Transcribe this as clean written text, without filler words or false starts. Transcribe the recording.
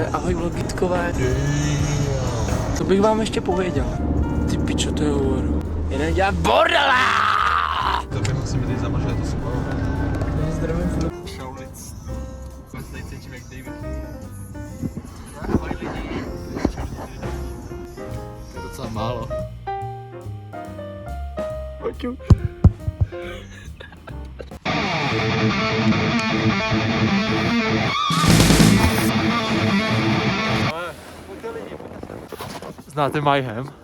ahoj vlogitkové. To bych vám ještě pověděl. Ty pičo, to je hovoru. Jeden dělá bordela! To my musíme teď zamažet to skoro. Zdravím Filip. Šaulic. Vlastně cítím jak David. Ahoj lidi. To je docela málo. Pojď už. Znáte Mayhem?